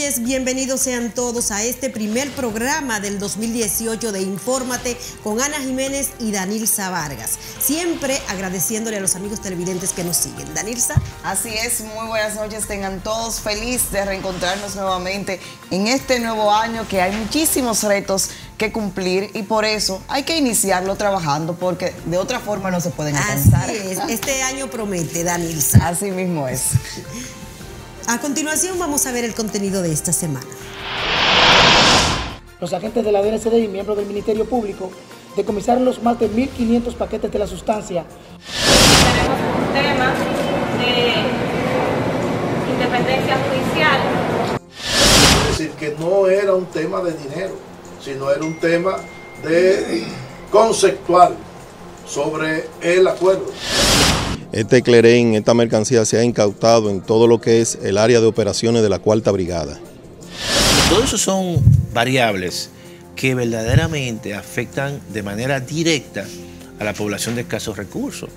noches, bienvenidos sean todos a este primer programa del 2018 de Infórmate con Ana Jiménez y Danilza Vargas. Siempre agradeciéndole a los amigos televidentes que nos siguen. Danilza. Así es, muy buenas noches, tengan todos feliz de reencontrarnos nuevamente en este nuevo año que hay muchísimos retos que cumplir y por eso hay que iniciarlo trabajando porque de otra forma no se pueden alcanzar. Así es, este año promete, Danilza. Así mismo es. A continuación vamos a ver el contenido de esta semana. Los agentes de la DNCD y miembros del Ministerio Público decomisaron los más de 1.500 paquetes de la sustancia. Tenemos un tema de independencia judicial. Es decir, que no era un tema de dinero, sino era un tema de conceptual sobre el acuerdo. Este clerén, esta mercancía se ha incautado en todo lo que es el área de operaciones de la 4ª Brigada. Todo eso son variables que verdaderamente afectan de manera directa a la población de escasos recursos.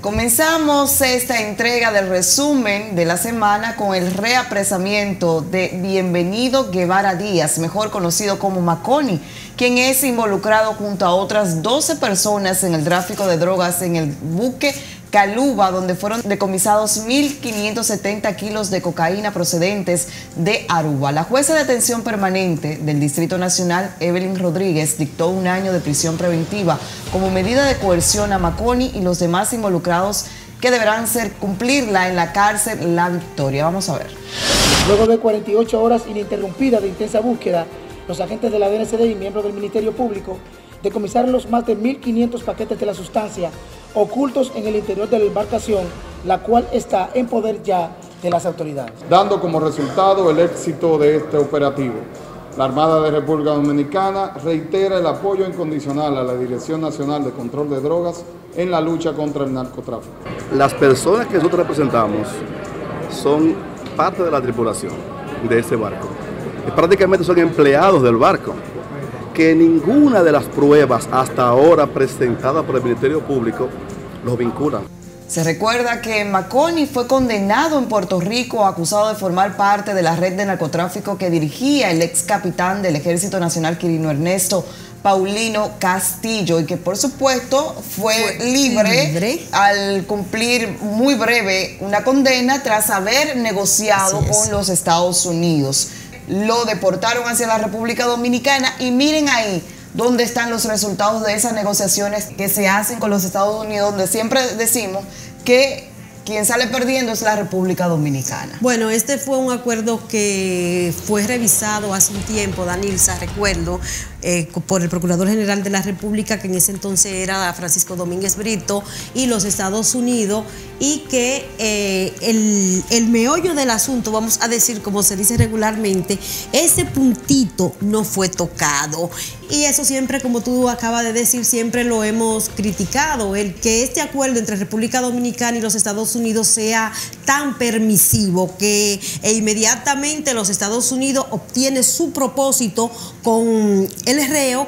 Comenzamos esta entrega del resumen de la semana con el reapresamiento de Bienvenido Guevara Díaz, mejor conocido como Maconi, quien es involucrado junto a otras 12 personas en el tráfico de drogas en el buque Caluba, donde fueron decomisados 1.570 kilos de cocaína procedentes de Aruba. La jueza de atención permanente del Distrito Nacional, Evelyn Rodríguez, dictó 1 año de prisión preventiva como medida de coerción a Maconi y los demás involucrados que deberán cumplirla en la cárcel La Victoria. Vamos a ver. Luego de 48 horas ininterrumpidas de intensa búsqueda, los agentes de la DNCD y miembros del Ministerio Público decomisaron los más de 1.500 paquetes de la sustancia ocultos en el interior de la embarcación, la cual está en poder ya de las autoridades. Dando como resultado el éxito de este operativo. La Armada de República Dominicana reitera el apoyo incondicional a la Dirección Nacional de Control de Drogas en la lucha contra el narcotráfico. Las personas que nosotros representamos son parte de la tripulación de este barco. Prácticamente son empleados del barco, que ninguna de las pruebas hasta ahora presentadas por el Ministerio Público los vinculan. Se recuerda que Maconi fue condenado en Puerto Rico acusado de formar parte de la red de narcotráfico que dirigía el ex capitán del Ejército Nacional Quirino Ernesto Paulino Castillo y que por supuesto fue libre al cumplir muy breve una condena tras haber negociado con los Estados Unidos. Lo deportaron hacia la República Dominicana y miren ahí dónde están los resultados de esas negociaciones que se hacen con los Estados Unidos, donde siempre decimos que quien sale perdiendo es la República Dominicana. Bueno, este fue un acuerdo que fue revisado hace un tiempo, Danilza, recuerdo, por el Procurador General de la República, que en ese entonces era Francisco Domínguez Brito, y los Estados Unidos, y que el meollo del asunto, vamos a decir, como se dice regularmente, ese puntito no fue tocado. Y eso siempre, como tú acabas de decir, siempre lo hemos criticado, el que este acuerdo entre República Dominicana y los Estados Unidos sea tan permisivo que inmediatamente los Estados Unidos obtiene su propósito con el reo,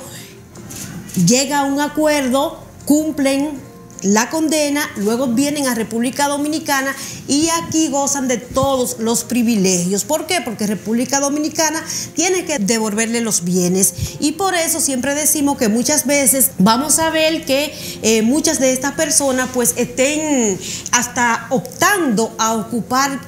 llega a un acuerdo, cumplen la condena, luego vienen a República Dominicana y aquí gozan de todos los privilegios. ¿Por qué? Porque República Dominicana tiene que devolverle los bienes y por eso siempre decimos que muchas veces vamos a ver que muchas de estas personas pues estén hasta optando a ocupar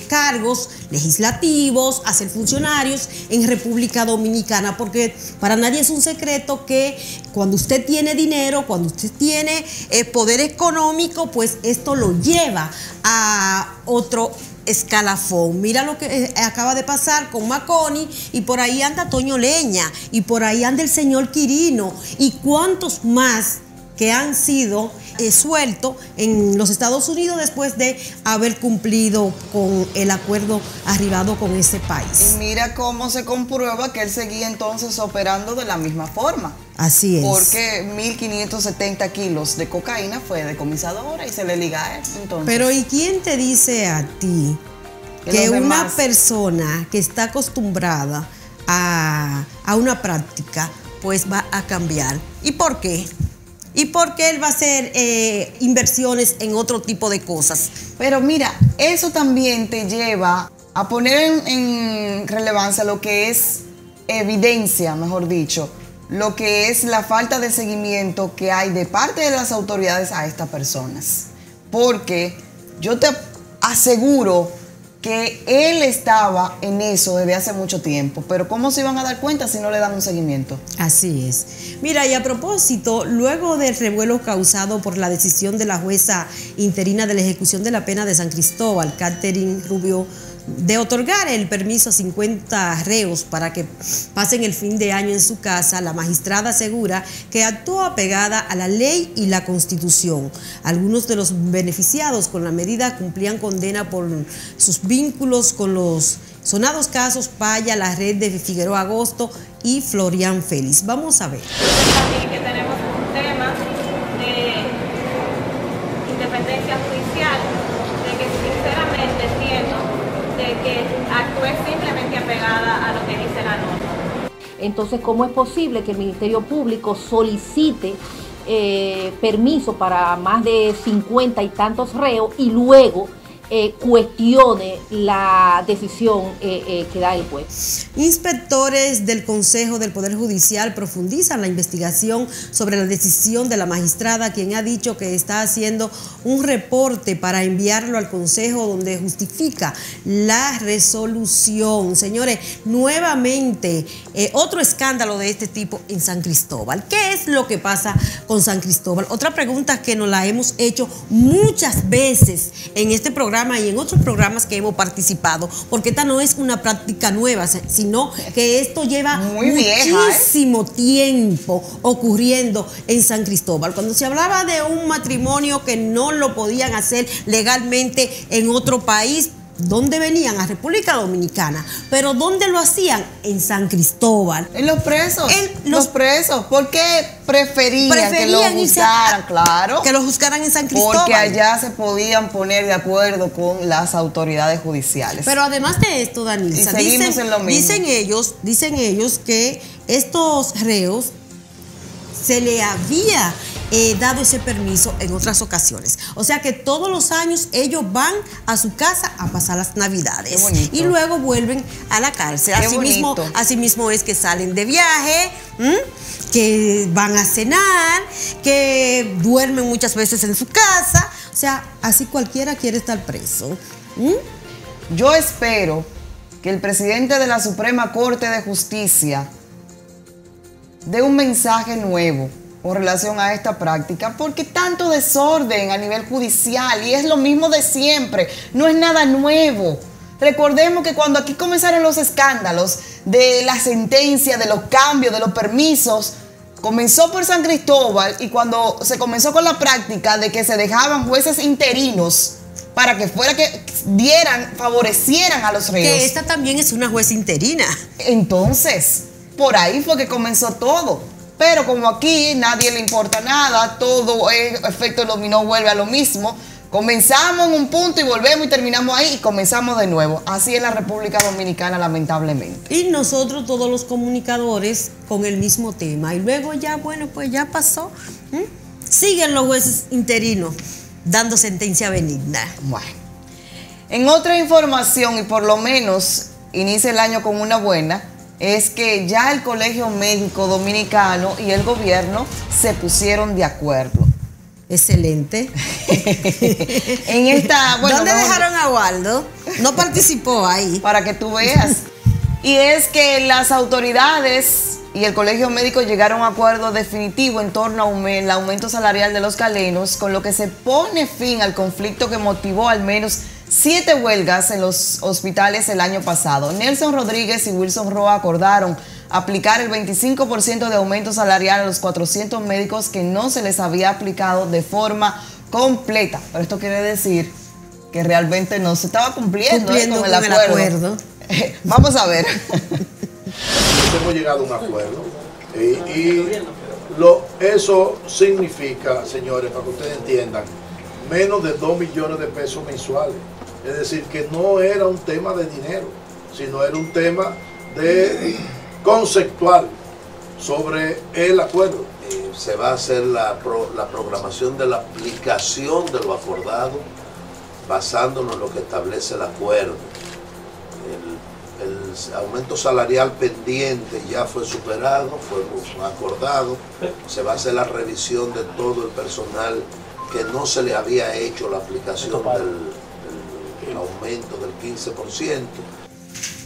cargos legislativos, a ser funcionarios en República Dominicana, porque para nadie es un secreto que cuando usted tiene dinero, cuando usted tiene poder económico, pues esto lo lleva a otro escalafón. Mira lo que acaba de pasar con Maconi y por ahí anda Toño Leña y por ahí anda el señor Quirino y cuántos más que han sido sueltos en los Estados Unidos después de haber cumplido con el acuerdo arribado con ese país. Y mira cómo se comprueba que él seguía entonces operando de la misma forma. Así es. Porque 1.570 kilos de cocaína fue decomisado ahora y se le liga a él. Entonces, pero ¿y quién te dice a ti que una persona que está acostumbrada a una práctica pues va a cambiar? ¿Y por qué? y porque él va a hacer inversiones en otro tipo de cosas. Pero mira, eso también te lleva a poner en relevancia lo que es evidencia, mejor dicho, lo que es la falta de seguimiento que hay de parte de las autoridades a estas personas. Porque yo te aseguro que él estaba en eso desde hace mucho tiempo, pero ¿cómo se iban a dar cuenta si no le dan un seguimiento? Así es. Mira, y a propósito, luego del revuelo causado por la decisión de la jueza interina de la ejecución de la pena de San Cristóbal, Catherine Rubio, de otorgar el permiso a 50 reos para que pasen el fin de año en su casa, la magistrada asegura que actuó apegada a la ley y la Constitución. Algunos de los beneficiados con la medida cumplían condena por sus vínculos con los sonados casos Paya, la red de Figueroa Agosto y Florian Félix. Vamos a ver. También que tenemos un tema de independencia judicial, de que sinceramente entiendo de que actúe simplemente apegada a lo que dice la norma. Entonces, ¿cómo es posible que el Ministerio Público solicite permiso para más de 50 y tantos reos y luego cuestione la decisión que da el juez? Inspectores del Consejo del Poder Judicial profundizan la investigación sobre la decisión de la magistrada, quien ha dicho que está haciendo un reporte para enviarlo al Consejo donde justifica la resolución. Señores, nuevamente otro escándalo de este tipo en San Cristóbal. ¿Qué es lo que pasa con San Cristóbal? Otra pregunta que nos la hemos hecho muchas veces en este programa y en otros programas que hemos participado, porque esta no es una práctica nueva, sino que esto lleva muchísimo tiempo ocurriendo en San Cristóbal. Cuando se hablaba de un matrimonio que no lo podían hacer legalmente en otro país, ¿dónde venían? A República Dominicana. ¿Pero dónde lo hacían? En San Cristóbal. En los presos. Los presos. ¿Por qué preferían que lo juzgaran? Claro. Que lo juzgaran en San Cristóbal. Porque allá se podían poner de acuerdo con las autoridades judiciales. Pero además de esto, Danilza, dicen ellos que estos reos se le había dado ese permiso en otras ocasiones. O sea que todos los años ellos van a su casa a pasar las Navidades y luego vuelven a la cárcel. Asimismo es que salen de viaje, que van a cenar, que duermen muchas veces en su casa. O sea, así cualquiera quiere estar preso. Yo espero que el presidente de la Suprema Corte de Justicia dé un mensaje nuevo con relación a esta práctica, porque tanto desorden a nivel judicial y es lo mismo de siempre, no es nada nuevo. Recordemos que cuando aquí comenzaron los escándalos de la sentencia, de los cambios, de los permisos, comenzó por San Cristóbal, y cuando se comenzó con la práctica de que se dejaban jueces interinos para que favorecieran a los reos. Que esta también es una jueza interina. Entonces, por ahí fue que comenzó todo. Pero como aquí nadie le importa nada, todo es efecto dominó, vuelve a lo mismo. Comenzamos en un punto y volvemos y terminamos ahí y comenzamos de nuevo. Así es la República Dominicana, lamentablemente. Y nosotros todos los comunicadores con el mismo tema. Y luego ya, bueno, pues ya pasó. Siguen los jueces interinos dando sentencia benigna. Bueno. En otra información, y por lo menos inicia el año con una buena, es que ya el Colegio Médico Dominicano y el gobierno se pusieron de acuerdo. Excelente. En esta, bueno, ¿dónde dejaron a Waldo? No participó ahí. Para que tú veas. Y es que las autoridades y el Colegio Médico llegaron a un acuerdo definitivo en torno al aumento salarial de los galenos, con lo que se pone fin al conflicto que motivó al menos 7 huelgas en los hospitales el año pasado. Nelson Rodríguez y Wilson Roa acordaron aplicar el 25% de aumento salarial a los 400 médicos que no se les había aplicado de forma completa. Pero esto quiere decir que realmente no se estaba cumpliendo con el acuerdo. Vamos a ver. Hemos llegado a un acuerdo eso significa, señores, para que ustedes entiendan, menos de 2 millones de pesos mensuales. Es decir, que no era un tema de dinero, sino era un tema conceptual sobre el acuerdo. se va a hacer la programación de la aplicación de lo acordado basándonos en lo que establece el acuerdo. El aumento salarial pendiente ya fue superado, fue acordado. Se va a hacer la revisión de todo el personal que no se le había hecho la aplicación del aumento del 15%.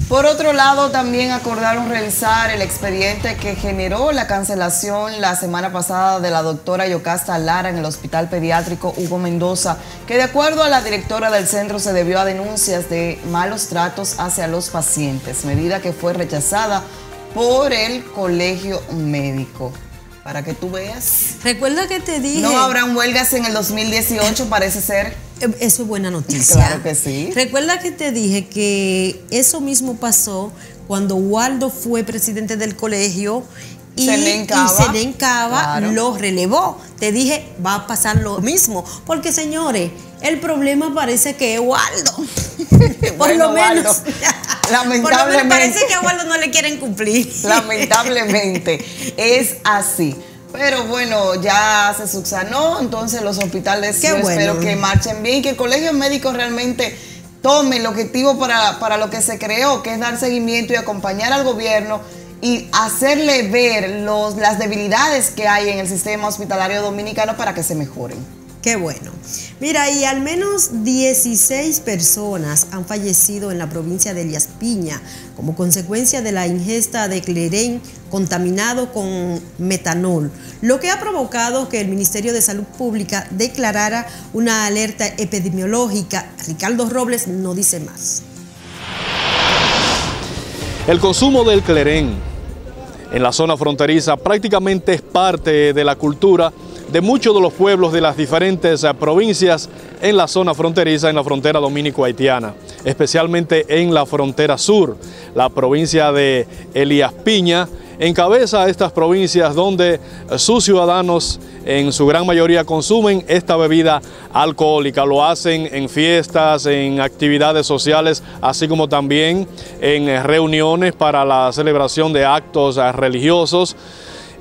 Por otro lado, también acordaron revisar el expediente que generó la cancelación la semana pasada de la doctora Yocasta Lara en el Hospital Pediátrico Hugo Mendoza, que de acuerdo a la directora del centro se debió a denuncias de malos tratos hacia los pacientes, medida que fue rechazada por el colegio médico. Para que tú veas. Recuerda que te dije... No habrán huelgas en el 2018, parece ser. Eso es buena noticia. Claro que sí. Recuerda que te dije que eso mismo pasó cuando Waldo fue presidente del colegio y Selén Cava claro, lo relevó. Te dije, va a pasar lo mismo. Porque, señores, el problema parece que es Waldo. Por lo menos. Lamentablemente. Por lo menos parece que a Waldo no le quieren cumplir. Lamentablemente. Es así. Pero bueno, ya se subsanó, entonces los hospitales espero que marchen bien y que el colegio médico realmente tome el objetivo para lo que se creó, que es dar seguimiento y acompañar al gobierno y hacerle ver las debilidades que hay en el sistema hospitalario dominicano para que se mejoren. Qué bueno. Mira, y al menos 16 personas han fallecido en la provincia de Elías Piña como consecuencia de la ingesta de clerén contaminado con metanol, lo que ha provocado que el Ministerio de Salud Pública declarara una alerta epidemiológica. Ricardo Robles no dice más. El consumo del clerén en la zona fronteriza prácticamente es parte de la cultura de muchos de los pueblos de las diferentes provincias en la zona fronteriza, en la frontera dominico-haitiana, especialmente en la frontera sur. La provincia de Elías Piña encabeza estas provincias donde sus ciudadanos en su gran mayoría consumen esta bebida alcohólica. Lo hacen en fiestas, en actividades sociales, así como también en reuniones para la celebración de actos religiosos.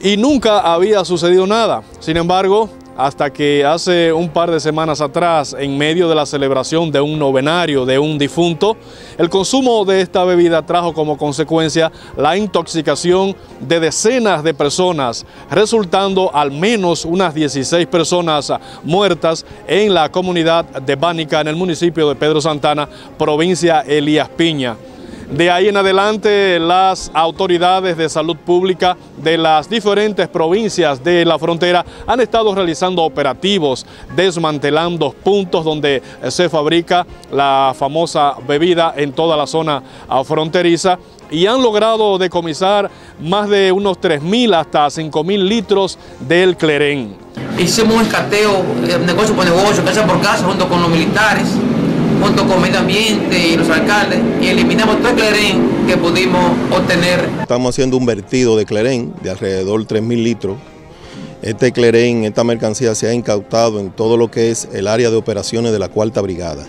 Y nunca había sucedido nada. Sin embargo, hasta que hace un par de semanas atrás, en medio de la celebración de un novenario de un difunto, el consumo de esta bebida trajo como consecuencia la intoxicación de decenas de personas, resultando al menos unas 16 personas muertas en la comunidad de Bánica, en el municipio de Pedro Santana, provincia Elías Piña. De ahí en adelante, las autoridades de salud pública de las diferentes provincias de la frontera han estado realizando operativos, desmantelando puntos donde se fabrica la famosa bebida en toda la zona fronteriza y han logrado decomisar más de unos 3.000 hasta 5.000 litros del clerén. Hicimos un escateo, negocio por negocio, casa por casa, junto con los militares, junto con medio ambiente y los alcaldes, y eliminamos todo el clerén que pudimos obtener. Estamos haciendo un vertido de clerén de alrededor de 3.000 litros. Este clerén, esta mercancía se ha incautado en todo lo que es el área de operaciones de la 4ª Brigada.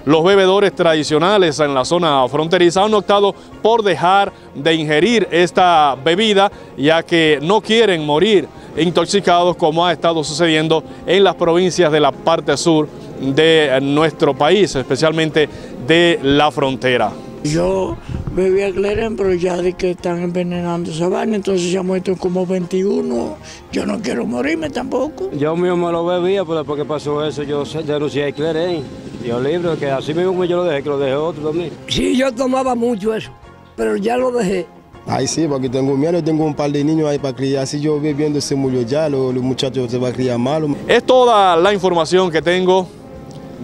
Los bebedores tradicionales en la zona fronteriza han optado por dejar de ingerir esta bebida, ya que no quieren morir intoxicados como ha estado sucediendo en las provincias de la parte sur de nuestro país, especialmente de la frontera. Yo bebía clerén, pero ya de que están envenenando esa vaina, entonces ya muerto como 21, yo no quiero morirme tampoco. Yo mismo lo bebía, pero después que pasó eso yo denuncié el clerén, yo libre, que así mismo yo lo dejé, que lo dejé otro también. Sí, yo tomaba mucho eso, pero ya lo dejé. Ay, sí, porque tengo miedo, tengo un par de niños ahí para criar, si yo bebiendo se murió ya, los muchachos se van a criar malo. Es toda la información que tengo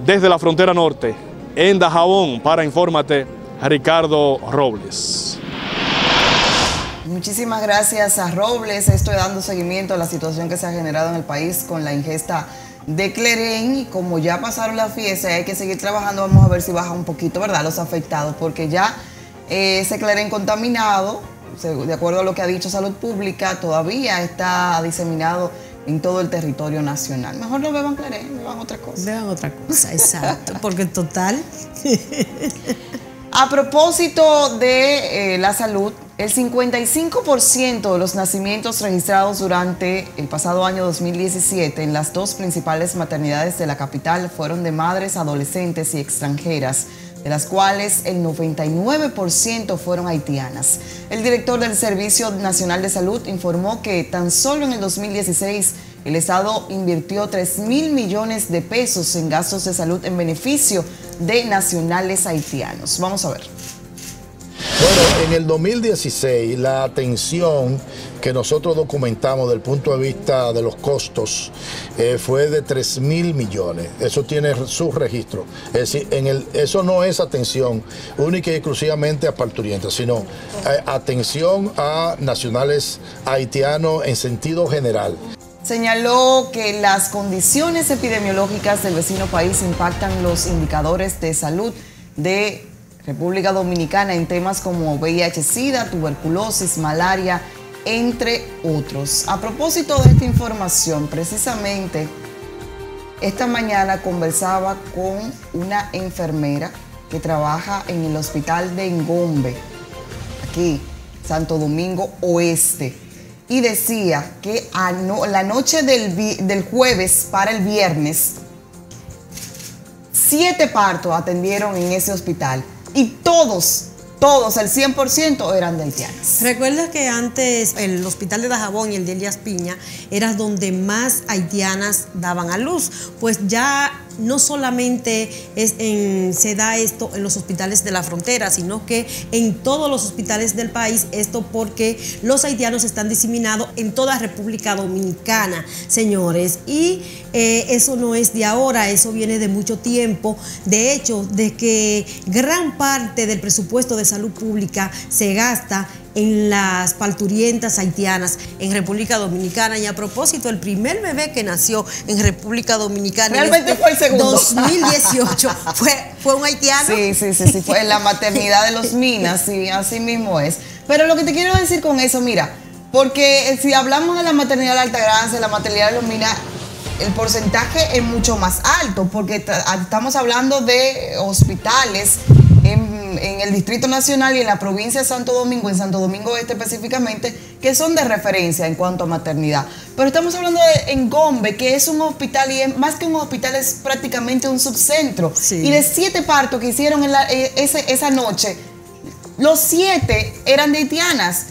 desde la frontera norte, en Dajabón, para Infórmate, Ricardo Robles. Muchísimas gracias a Robles. Estoy dando seguimiento a la situación que se ha generado en el país con la ingesta de clerén, y como ya pasaron las fiestas y hay que seguir trabajando, vamos a ver si baja un poquito, ¿verdad?, los afectados, porque ya ese clerén contaminado, de acuerdo a lo que ha dicho Salud Pública, todavía está diseminado en todo el territorio nacional. Mejor no beban clerén, beban otra cosa. Beban otra cosa, exacto, porque en total... A propósito de la salud, El 55% de los nacimientos registrados durante el pasado año 2017 en las dos principales maternidades de la capital fueron de madres adolescentes y extranjeras, de las cuales el 99% fueron haitianas. El director del Servicio Nacional de Salud informó que tan solo en el 2016 el Estado invirtió 3.000 millones de pesos en gastos de salud en beneficio de nacionales haitianos. Vamos a ver. Bueno, en el 2016 la atención que nosotros documentamos desde el punto de vista de los costos fue de 3.000 millones. Eso tiene su registro. Es decir, eso no es atención única y exclusivamente a parturientas, sino atención a nacionales haitianos en sentido general. Señaló que las condiciones epidemiológicas del vecino país impactan los indicadores de salud de República Dominicana en temas como VIH-Sida, tuberculosis, malaria, entre otros. A propósito de esta información, precisamente esta mañana conversaba con una enfermera que trabaja en el hospital de Engombe, aquí, Santo Domingo Oeste, y decía que la noche del jueves para el viernes, 7 partos atendieron en ese hospital. Y todos, el 100% eran de haitianas. Recuerda que antes el hospital de Dajabón y el de Elías Piña eran donde más haitianas daban a luz. Pues ya no solamente se da esto en los hospitales de la frontera, sino que en todos los hospitales del país, esto porque los haitianos están diseminados en toda República Dominicana, señores, y eso no es de ahora, eso viene de mucho tiempo. De hecho, de que gran parte del presupuesto de salud pública se gasta en las parturientas haitianas en República Dominicana. Y a propósito, el primer bebé que nació en República Dominicana realmente fue el segundo. 2018 fue un haitiano. Sí, fue en la maternidad de los Minas, sí, así mismo es. Pero lo que te quiero decir con eso, mira, porque si hablamos de la maternidad de Altagracia, la maternidad de los Minas, el porcentaje es mucho más alto, porque estamos hablando de hospitales en el Distrito Nacional y en la provincia de Santo Domingo, en Santo Domingo Este específicamente, que son de referencia en cuanto a maternidad. Pero estamos hablando de Engombe, que es un hospital, y más que un hospital es prácticamente un subcentro. Sí. Y de 7 partos que hicieron esa noche, los 7 eran de haitianas,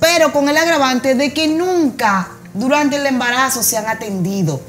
pero con el agravante de que nunca durante el embarazo se han atendido.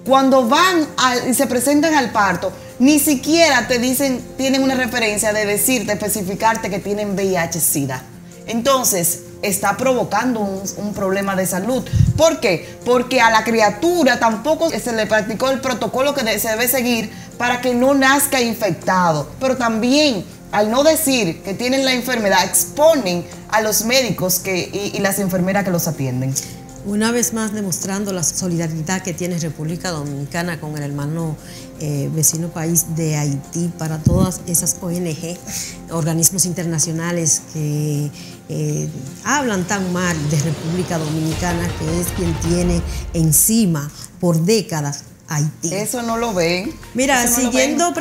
Cuando van y se presentan al parto, ni siquiera te dicen, tienen una referencia de decirte, especificarte que tienen VIH-Sida. Entonces, está provocando un problema de salud. ¿Por qué? Porque a la criatura tampoco se le practicó el protocolo que se debe seguir para que no nazca infectado. Pero también, al no decir que tienen la enfermedad, exponen a los médicos y las enfermeras que los atienden. Una vez más demostrando la solidaridad que tiene República Dominicana con el hermano vecino país de Haití, para todas esas ONG, organismos internacionales que hablan tan mal de República Dominicana, que es quien tiene encima por décadas Haití. Eso no lo ven. Mira, siguiendo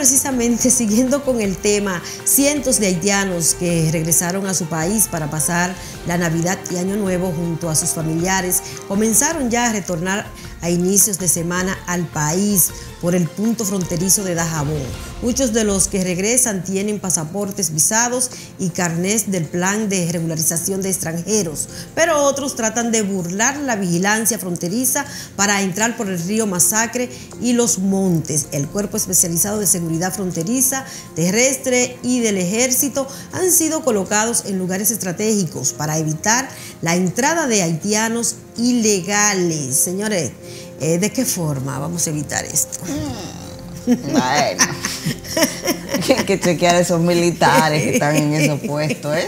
con el tema, cientos de haitianos que regresaron a su país para pasar la Navidad y Año Nuevo junto a sus familiares comenzaron ya a retornar a inicios de semana al país por el punto fronterizo de Dajabón. Muchos de los que regresan tienen pasaportes, visados y carnés del plan de regularización de extranjeros, pero otros tratan de burlar la vigilancia fronteriza para entrar por el río Masacre y los montes. El Cuerpo Especializado de Seguridad Fronteriza, Terrestre y del Ejército han sido colocados en lugares estratégicos para evitar la entrada de haitianos ilegales. Señores, ¿de qué forma vamos a evitar esto? Bueno, hay que chequear a esos militares que están en esos puestos, en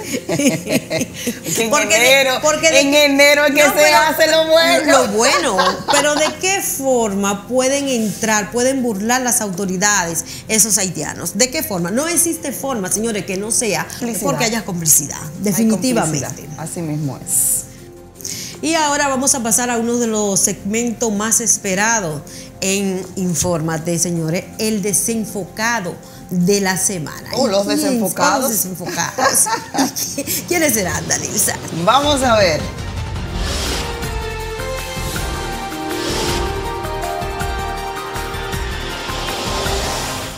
enero es que se hace lo bueno. Lo bueno, pero ¿de qué forma pueden entrar, pueden burlar las autoridades esos haitianos? ¿De qué forma? No existe forma, señores, que no sea porque haya complicidad, definitivamente. Así mismo es. Y ahora vamos a pasar a uno de los segmentos más esperados en Infórmate, señores, el desenfocado de la semana. Los desenfocados. Los desenfocados. ¿Quiénes serán, Danilza? Vamos a ver.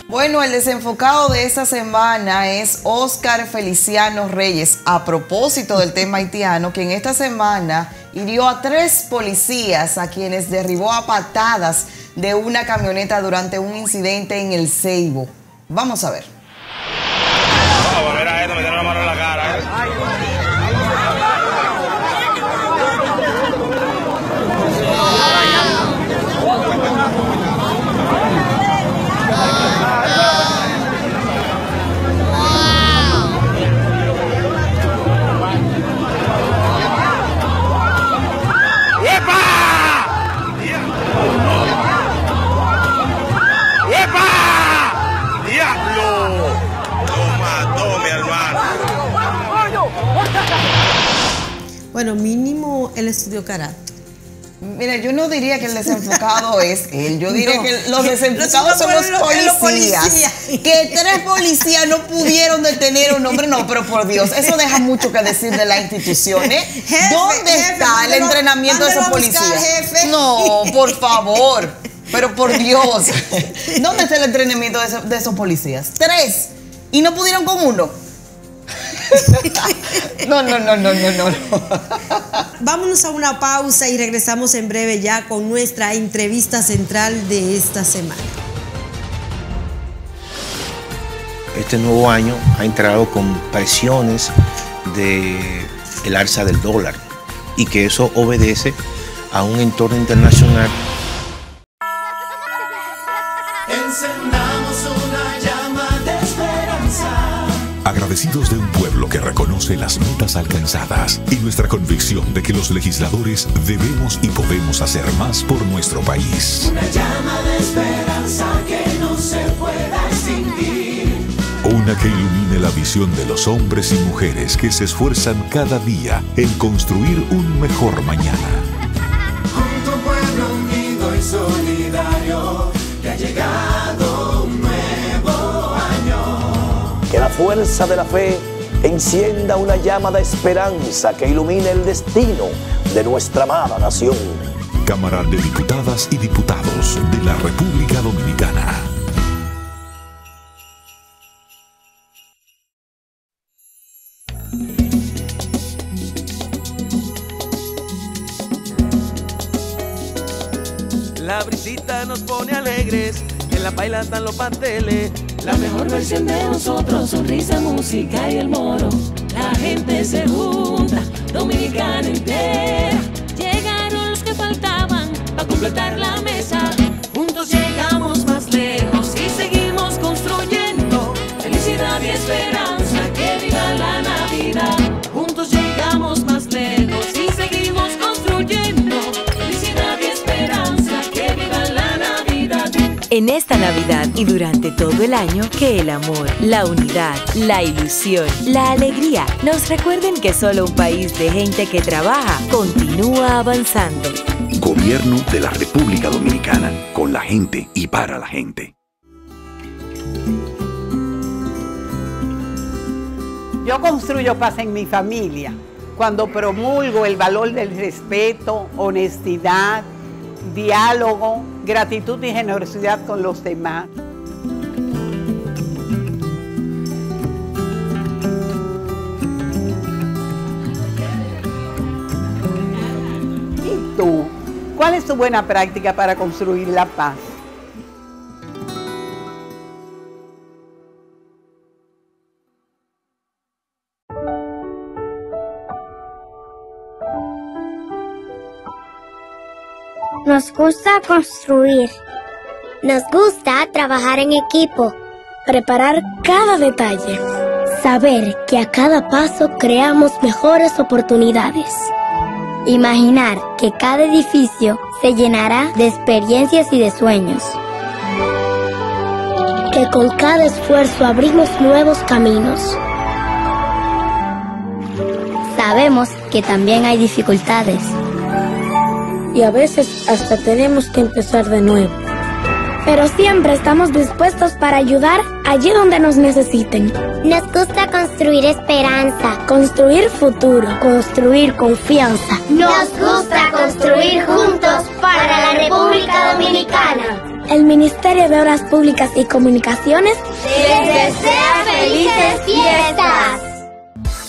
Bueno, el desenfocado de esta semana es Oscar Feliciano Reyes, a propósito del tema haitiano, quien esta semana hirió a 3 policías a quienes derribó a patadas de una camioneta durante un incidente en El Ceibo. Vamos a ver. Vamos a ver a esto, me tiene la mano en la cara. Bueno, mínimo él estudió karate. Mira, yo no diría que el desenfocado es él. Yo diría que los desenfocados son los policías. Que 3 policías no pudieron detener a un hombre. No, pero por Dios, eso deja mucho que decir de la institución, ¿eh? ¿Dónde está el entrenamiento de esos policías? No, por favor. Pero por Dios. ¿Dónde está el entrenamiento de esos policías? 3. ¿Y no pudieron con 1? No. Vámonos a una pausa y regresamos en breve ya con nuestra entrevista central de esta semana. Este nuevo año ha entrado con presiones del alza del dólar y que eso obedece a un entorno internacional. Encendamos una llama de esperanza. Agradecidos de un pueblo que reconoce las metas alcanzadas y nuestra convicción de que los legisladores debemos y podemos hacer más por nuestro país. Una llama de esperanza que no se pueda extinguir. Una que ilumine la visión de los hombres y mujeres que se esfuerzan cada día en construir un mejor mañana. Junto pueblo unido y solidario, que ha llegado un nuevo año. Que la fuerza de la fe encienda una llama de esperanza que ilumine el destino de nuestra amada nación. Cámara de Diputadas y Diputados de la República Dominicana. La brisita nos pone alegres, en la paila están los pasteles. La mejor versión de nosotros, sonrisa, música y el moro. La gente se junta, dominicana entera. Llegaron los que faltaban para completar la mesa. Juntos llegamos más lejos y seguimos construyendo felicidad y esperanza. Que viva la Navidad. Juntos llegamos más lejos y seguimos construyendo felicidad y esperanza. Que viva la Navidad. En esta Navidad y durante todo el año, que el amor, la unidad, la ilusión, la alegría nos recuerden que solo un país de gente que trabaja continúa avanzando. Gobierno de la República Dominicana, con la gente y para la gente. Yo construyo paz en mi familia cuando promulgo el valor del respeto, honestidad, diálogo, gratitud y generosidad con los demás. ¿Y tú? ¿Cuál es tu buena práctica para construir la paz? Nos gusta construir. Nos gusta trabajar en equipo. Preparar cada detalle. Saber que a cada paso creamos mejores oportunidades. Imaginar que cada edificio se llenará de experiencias y de sueños. Que con cada esfuerzo abrimos nuevos caminos. Sabemos que también hay dificultades. Y a veces hasta tenemos que empezar de nuevo. pero siempre estamos dispuestos para ayudar allí donde nos necesiten. Nos gusta construir esperanza, construir futuro, construir confianza. Nos gusta construir juntos para la República Dominicana. El Ministerio de Obras Públicas y Comunicaciones les desea felices fiestas.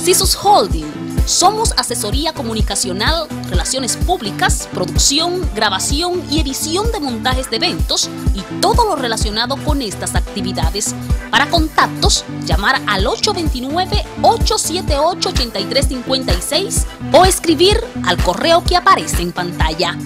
Sisus Holding. Somos asesoría comunicacional, relaciones públicas, producción, grabación y edición de montajes de eventos y todo lo relacionado con estas actividades. Para contactos, llamar al 829-878-8356 o escribir al correo que aparece en pantalla.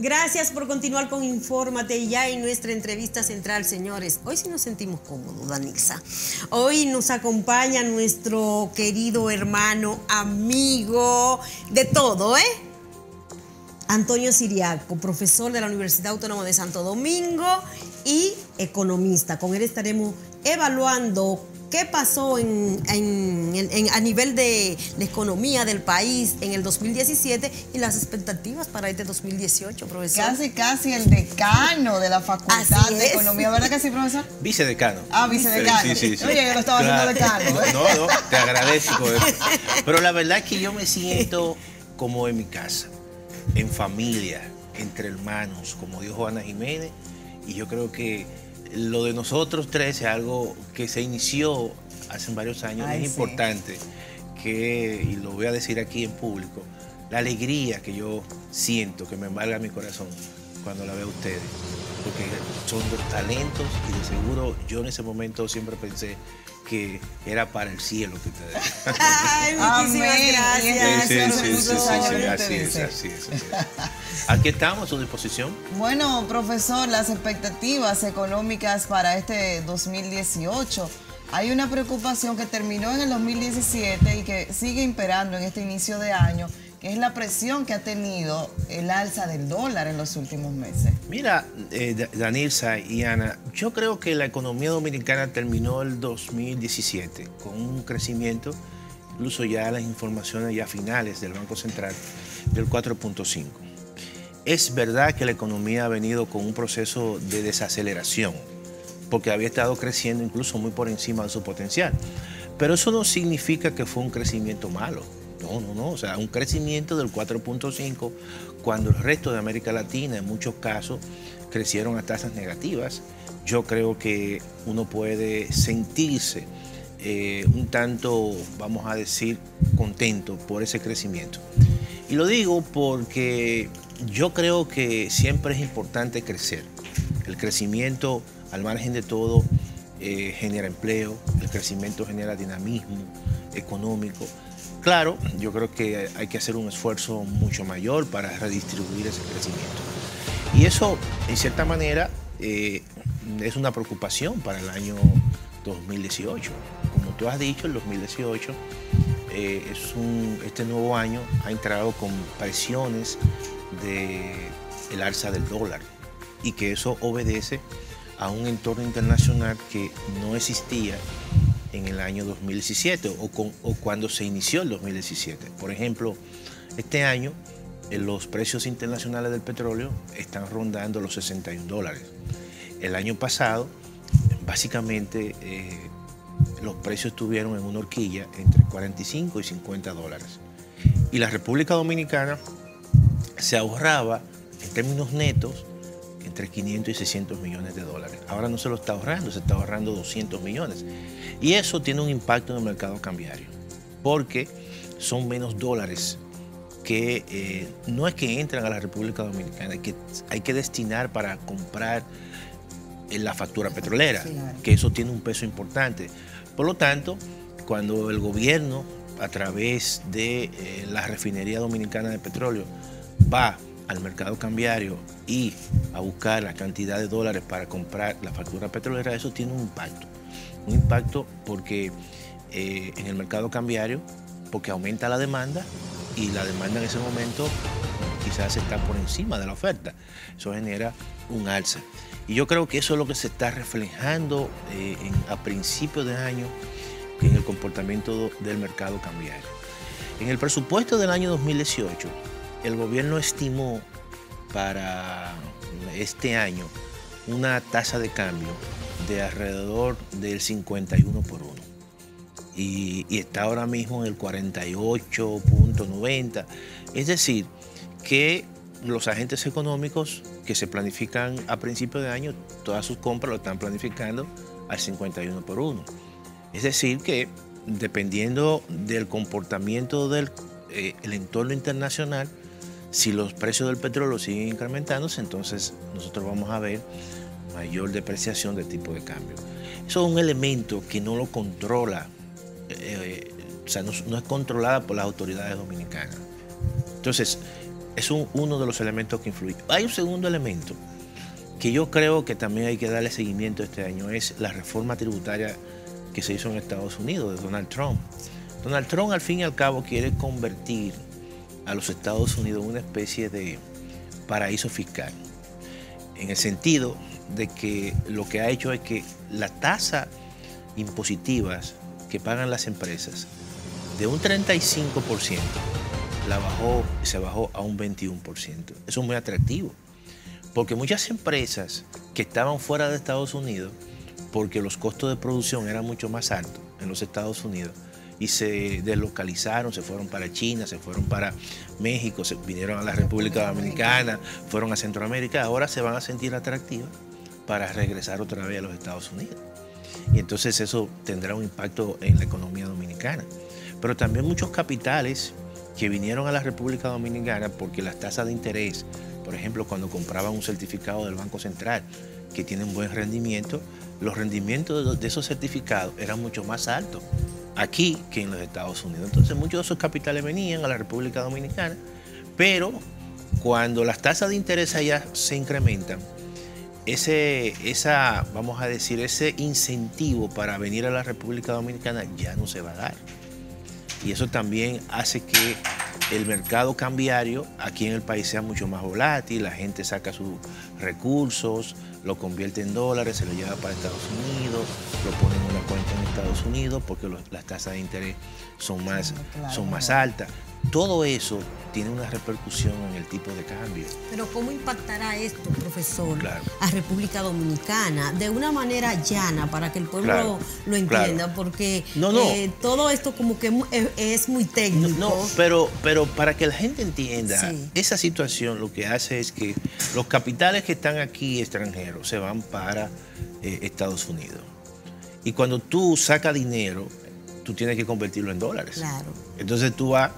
Gracias por continuar con Infórmate ya en nuestra entrevista central, señores. Hoy sí nos sentimos cómodos, Danilza. Hoy nos acompaña nuestro querido hermano, amigo, de todo, Antonio Siriaco, profesor de la Universidad Autónoma de Santo Domingo y economista. Con él estaremos evaluando qué pasó a nivel de la economía del país en el 2017 y las expectativas para este 2018, profesor. Casi el decano de la Facultad de Economía, ¿verdad que sí, profesor? Vicedecano. Ah, vicedecano. Sí. Oye, yo lo estaba haciendo decano. No, te agradezco. Pero la verdad es que yo me siento como en mi casa, en familia, entre hermanos, como dijo Ana Jiménez, y yo creo que lo de nosotros tres es algo que se inició hace varios años. Es importante que, y lo voy a decir aquí en público, la alegría que yo siento, que me embarga mi corazón cuando la veo a ustedes, porque son dos talentos y de seguro yo en ese momento siempre pensé que era para el cielo que ustedes. Ay, muchísimas gracias. Así es. Aquí estamos a su disposición. Bueno, profesor, las expectativas económicas para este 2018. Hay una preocupación que terminó en el 2017 y que sigue imperando en este inicio de año, que es la presión que ha tenido el alza del dólar en los últimos meses. Mira, Danilza y Ana, yo creo que la economía dominicana terminó el 2017 con un crecimiento, incluso ya las informaciones ya finales del Banco Central, del 4.5. Es verdad que la economía ha venido con un proceso de desaceleración, porque había estado creciendo incluso muy por encima de su potencial. Pero eso no significa que fue un crecimiento malo. No. O sea, un crecimiento del 4.5 cuando el resto de América Latina, en muchos casos, crecieron a tasas negativas. Yo creo que uno puede sentirse un tanto, vamos a decir, contento por ese crecimiento. Y lo digo porque yo creo que siempre es importante crecer. El crecimiento, al margen de todo, genera empleo, el crecimiento genera dinamismo económico. Claro, yo creo que hay que hacer un esfuerzo mucho mayor para redistribuir ese crecimiento. Y eso, en cierta manera, es una preocupación para el año 2018. Como tú has dicho, el 2018, este nuevo año ha entrado con presiones del alza del dólar y que eso obedece a un entorno internacional que no existía en el año 2017 o cuando se inició el 2017. Por ejemplo, este año los precios internacionales del petróleo están rondando los $61. El año pasado, básicamente, los precios estuvieron en una horquilla entre 45 y $50. Y la República Dominicana se ahorraba, en términos netos, entre 500 y 600 millones de dólares. Ahora no se lo está ahorrando, se está ahorrando 200 millones. Y eso tiene un impacto en el mercado cambiario, porque son menos dólares que no es que entran a la República Dominicana, que hay que destinar para comprar la factura petrolera, que eso tiene un peso importante. Por lo tanto, cuando el gobierno, a través de la Refinería Dominicana de Petróleo, va al mercado cambiario y a buscar la cantidad de dólares para comprar la factura petrolera, eso tiene un impacto. Un impacto porque en el mercado cambiario, porque aumenta la demanda y la demanda en ese momento quizás está por encima de la oferta. Eso genera un alza. Y yo creo que eso es lo que se está reflejando a principios de año que en el comportamiento del mercado cambiario. En el presupuesto del año 2018, el gobierno estimó para este año una tasa de cambio de alrededor del 51 por 1. Y está ahora mismo en el 48.90. Es decir, que los agentes económicos que se planifican a principio de año, todas sus compras lo están planificando al 51 por 1. Es decir, que dependiendo del comportamiento del el entorno internacional, si los precios del petróleo siguen incrementándose, entonces nosotros vamos a ver mayor depreciación del tipo de cambio. Eso es un elemento que no lo controla, o sea, no es controlada por las autoridades dominicanas. Entonces, es uno de los elementos que influye. Hay un segundo elemento que yo creo que también hay que darle seguimiento este año, es la reforma tributaria que se hizo en Estados Unidos de Donald Trump. Donald Trump, al fin y al cabo, quiere convertir a los Estados Unidos en una especie de paraíso fiscal, en el sentido de que lo que ha hecho es que la tasa impositivas que pagan las empresas de un 35% se bajó a un 21%. Eso es muy atractivo, porque muchas empresas que estaban fuera de Estados Unidos, porque los costos de producción eran mucho más altos en los Estados Unidos, y se deslocalizaron, se fueron para China, se fueron para México, se vinieron a la República Dominicana, fueron a Centroamérica, ahora se van a sentir atractivas para regresar otra vez a los Estados Unidos. Y entonces eso tendrá un impacto en la economía dominicana. Pero también muchos capitales que vinieron a la República Dominicana porque las tasas de interés, por ejemplo, cuando compraban un certificado del Banco Central que tiene un buen rendimiento, los rendimientos de esos certificados eran mucho más altos aquí que en los Estados Unidos. Entonces muchos de esos capitales venían a la República Dominicana, pero cuando las tasas de interés allá se incrementan, vamos a decir, ese incentivo para venir a la República Dominicana ya no se va a dar. Y eso también hace que el mercado cambiario aquí en el país sea mucho más volátil, la gente saca sus recursos, lo convierte en dólares, se lo lleva para Estados Unidos, lo pone en una cuenta en Estados Unidos porque las tasas de interés son más altas. Todo eso tiene una repercusión en el tipo de cambio. Pero ¿cómo impactará esto, profesor, a República Dominicana? De una manera llana, para que el pueblo lo entienda, porque todo esto como que es muy técnico. No, pero para que la gente entienda, esa situación lo que hace es que los capitales que están aquí extranjeros se van para Estados Unidos. Y cuando tú sacas dinero, tú tienes que convertirlo en dólares. Claro. Entonces tú vas...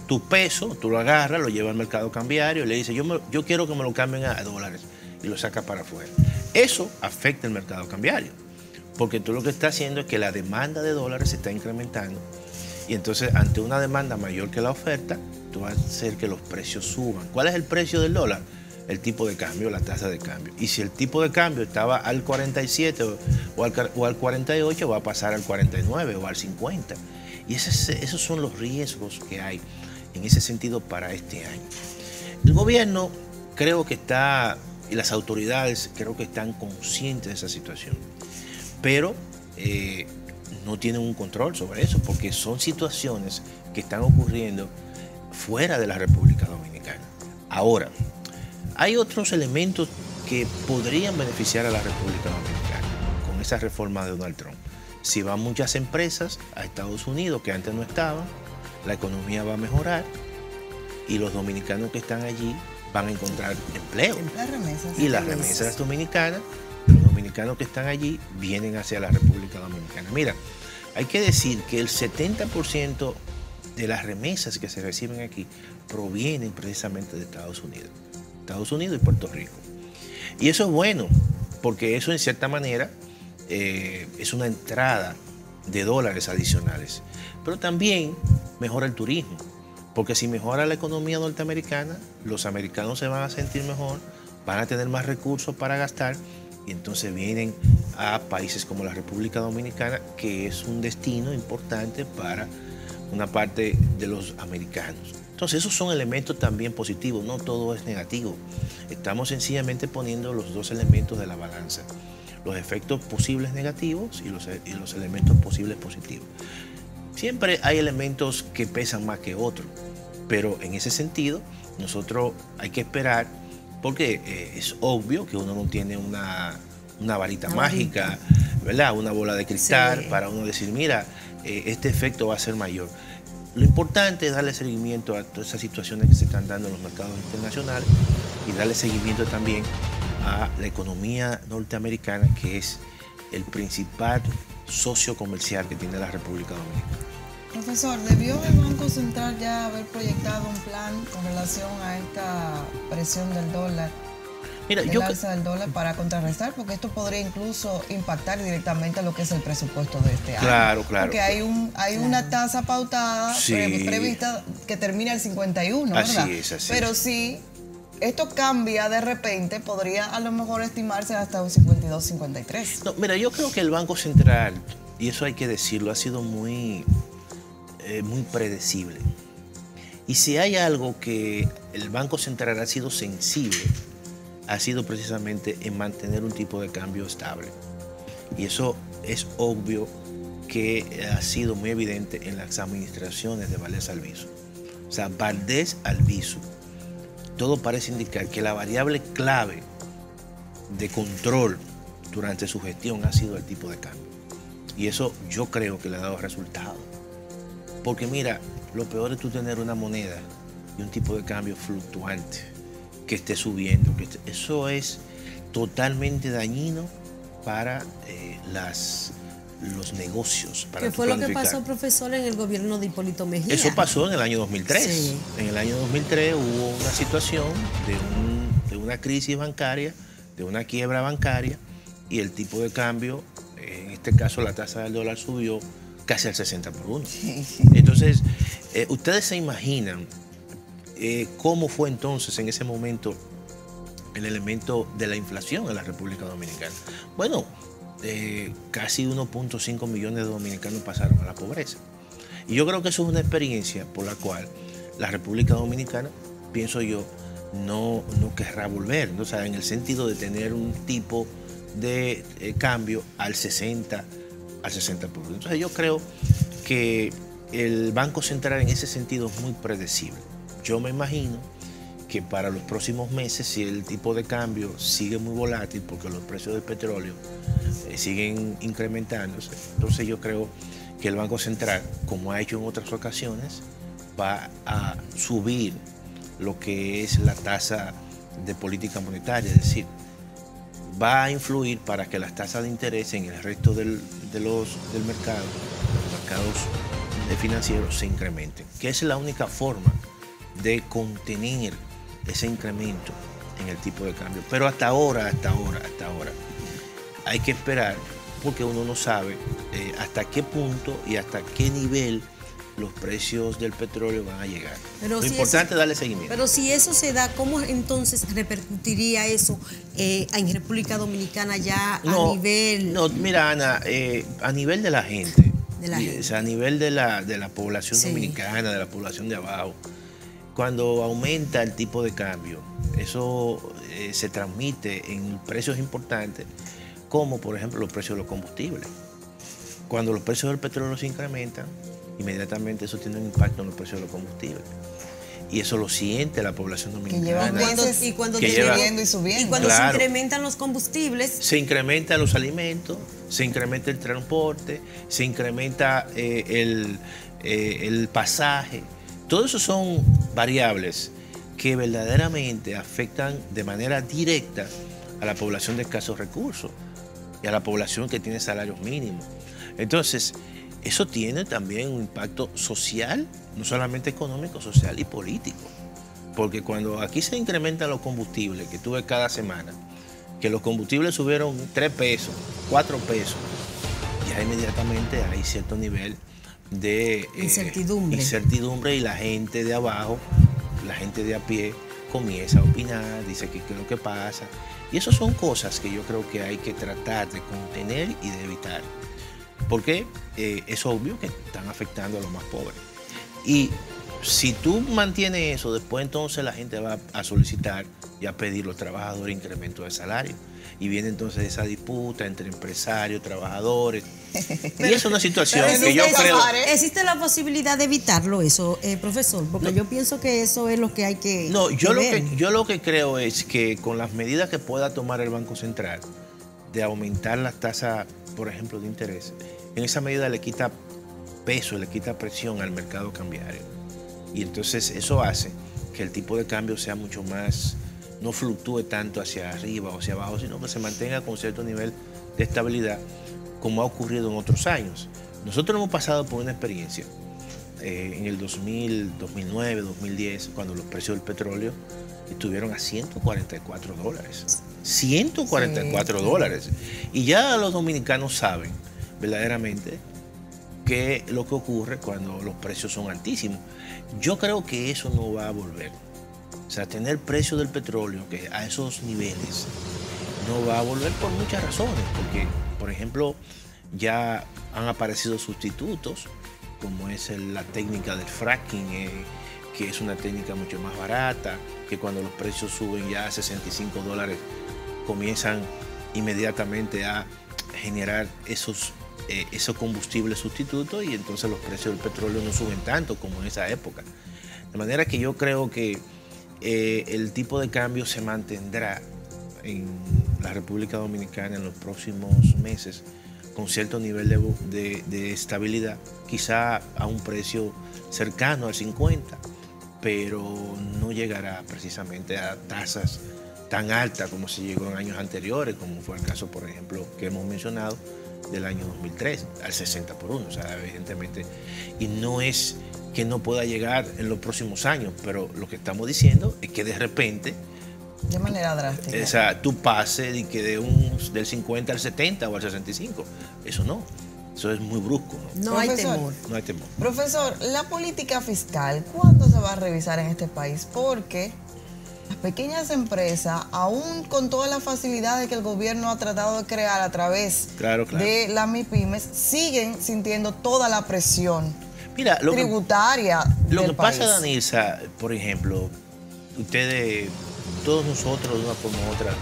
Tu peso, tú lo agarras, lo llevas al mercado cambiario y le dices, yo quiero que me lo cambien a dólares, y lo sacas para afuera. Eso afecta el mercado cambiario, porque tú lo que estás haciendo es que la demanda de dólares se está incrementando, y entonces ante una demanda mayor que la oferta, tú vas a hacer que los precios suban. ¿Cuál es el precio del dólar? El tipo de cambio, la tasa de cambio. Y si el tipo de cambio estaba al 47 o al 48, va a pasar al 49 o al 50. Y esos son los riesgos que hay en ese sentido para este año. El gobierno creo que está, y las autoridades creo que están conscientes de esa situación, pero no tienen un control sobre eso, porque son situaciones que están ocurriendo fuera de la República Dominicana. Ahora, hay otros elementos que podrían beneficiar a la República Dominicana con esa reforma de Donald Trump. Si van muchas empresas a Estados Unidos que antes no estaban, la economía va a mejorar y los dominicanos que están allí van a encontrar empleo. Y las remesas dominicanas, los dominicanos que están allí vienen hacia la República Dominicana. Mira, hay que decir que el 70% de las remesas que se reciben aquí provienen precisamente de Estados Unidos y Puerto Rico. Y eso es bueno, porque eso en cierta manera es una entrada de dólares adicionales. Pero también mejora el turismo, porque si mejora la economía norteamericana, los americanos se van a sentir mejor, van a tener más recursos para gastar, y entonces vienen a países como la República Dominicana, que es un destino importante para una parte de los americanos. Entonces esos son elementos también positivos, no todo es negativo. Estamos sencillamente poniendo los dos elementos de la balanza. los efectos posibles negativos y los elementos posibles positivos. Siempre hay elementos que pesan más que otros, pero en ese sentido nosotros hay que esperar, porque es obvio que uno no tiene una varita mágica, ¿verdad? Una bola de cristal para uno decir, mira, este efecto va a ser mayor. Lo importante es darle seguimiento a todas esas situaciones que se están dando en los mercados internacionales y darle seguimiento también a la economía norteamericana, que es el principal socio comercial que tiene la República Dominicana. Profesor, ¿debió el Banco Central ya haber proyectado un plan con relación a esta presión del dólar? Mira, el alza del dólar para contrarrestar, porque esto podría incluso impactar directamente a lo que es el presupuesto de este año. Claro. Porque hay una tasa pautada prevista que termina el 51, ¿verdad? Así es. Pero si esto cambia de repente, podría a lo mejor estimarse hasta un 52, 53. No, mira, yo creo que el Banco Central, y eso hay que decirlo, ha sido muy predecible. Y si hay algo que el Banco Central ha sido sensible, ha sido precisamente en mantener un tipo de cambio estable. Y eso es obvio que ha sido muy evidente en las administraciones de Valdés Albizu. O sea, Valdés Albizu, todo parece indicar que la variable clave de control durante su gestión ha sido el tipo de cambio. Y eso yo creo que le ha dado resultado. Porque mira, lo peor es tú tener una moneda y un tipo de cambio fluctuante, que esté subiendo, eso es totalmente dañino para los negocios. ¿Qué fue lo que pasó, profesor, en el gobierno de Hipólito Mejía? Eso pasó en el año 2003. Sí. En el año 2003 hubo una situación de una crisis bancaria, de una quiebra bancaria, y el tipo de cambio, en este caso la tasa del dólar subió casi al 60 por 1. Entonces, ustedes se imaginan cómo fue entonces en ese momento el elemento de la inflación en la República Dominicana. Bueno, casi 1.5 millones de dominicanos pasaron a la pobreza. Y yo creo que eso es una experiencia por la cual la República Dominicana, pienso yo, no querrá volver, ¿no? O sea, en el sentido de tener un tipo de cambio al 60 por 1. Entonces yo creo que el Banco Central en ese sentido es muy predecible. Yo me imagino que para los próximos meses, si el tipo de cambio sigue muy volátil, porque los precios del petróleo siguen incrementándose, entonces yo creo que el Banco Central, como ha hecho en otras ocasiones, va a subir lo que es la tasa de política monetaria, es decir, va a influir para que las tasas de interés en el resto del mercado, los mercados financieros, se incrementen, que es la única forma de contener ese incremento en el tipo de cambio. Pero hasta ahora, hay que esperar, porque uno no sabe hasta qué punto y hasta qué nivel los precios del petróleo van a llegar. Lo importante es darle seguimiento. Pero si eso se da, ¿cómo entonces repercutiría eso en República Dominicana ya a nivel? No, mira, Ana, a nivel de la gente, o sea, a nivel de la población dominicana, de la población de abajo, cuando aumenta el tipo de cambio, eso se transmite en precios importantes, como por ejemplo los precios de los combustibles. Cuando los precios del petróleo se incrementan, inmediatamente eso tiene un impacto en los precios de los combustibles. Y eso lo siente la población dominicana. Y cuando subiendo y subiendo. Y cuando se incrementan los combustibles. Se incrementan los alimentos, se incrementa el transporte, se incrementa el pasaje. Todo eso son variables que verdaderamente afectan de manera directa a la población de escasos recursos y a la población que tiene salarios mínimos. Entonces, eso tiene también un impacto social, no solamente económico, social y político. Porque cuando aquí se incrementan los combustibles, que tú ves cada semana, que los combustibles subieron 3 pesos, 4 pesos, ya inmediatamente hay cierto nivel de incertidumbre, y la gente de abajo, la gente de a pie, comienza a opinar, dice que qué es lo que pasa. Y eso son cosas que yo creo que hay que tratar de contener y de evitar. Porque es obvio que están afectando a los más pobres. Y si tú mantienes eso, después entonces la gente va a solicitar y a pedir los trabajadores incremento de salario. Y viene entonces esa disputa entre empresarios, trabajadores. Y es una situación que yo creo... ¿Existe la posibilidad de evitarlo eso, profesor? Porque yo pienso que eso es lo que hay que... No, yo lo que creo es que con las medidas que pueda tomar el Banco Central de aumentar las tasas, por ejemplo, de interés, en esa medida le quita peso, le quita presión al mercado cambiario. Y entonces eso hace que el tipo de cambio sea mucho más... no fluctúe tanto hacia arriba o hacia abajo, sino que se mantenga con cierto nivel de estabilidad, como ha ocurrido en otros años. Nosotros hemos pasado por una experiencia en el 2000, 2009, 2010, cuando los precios del petróleo estuvieron a $144. $144. Y ya los dominicanos saben verdaderamente qué es lo que ocurre cuando los precios son altísimos. Yo creo que eso no va a volver. O sea, tener precio del petróleo que a esos niveles no va a volver por muchas razones. Porque, por ejemplo, ya han aparecido sustitutos, como es la técnica del fracking, que es una técnica mucho más barata, que cuando los precios suben ya a $65, comienzan inmediatamente a generar esos combustibles sustitutos y entonces los precios del petróleo no suben tanto como en esa época. De manera que yo creo que el tipo de cambio se mantendrá en la República Dominicana en los próximos meses con cierto nivel de estabilidad, quizá a un precio cercano al 50, pero no llegará precisamente a tasas tan altas como se llegó en años anteriores, como fue el caso, por ejemplo, que hemos mencionado del año 2003, al 60 por 1, o sea, evidentemente, y no es que no pueda llegar en los próximos años, pero lo que estamos diciendo es que de repente, de manera drástica, o sea, tú pases del 50 al 70 o al 65, eso no, eso es muy brusco. No hay temor. No hay temor. Profesor, la política fiscal, ¿cuándo se va a revisar en este país? Porque las pequeñas empresas, aún con todas las facilidades que el gobierno ha tratado de crear a través de las MIPYMES, siguen sintiendo toda la presión tributaria Lo que país. pasa, Danilza, por ejemplo, todos nosotros de una forma u otra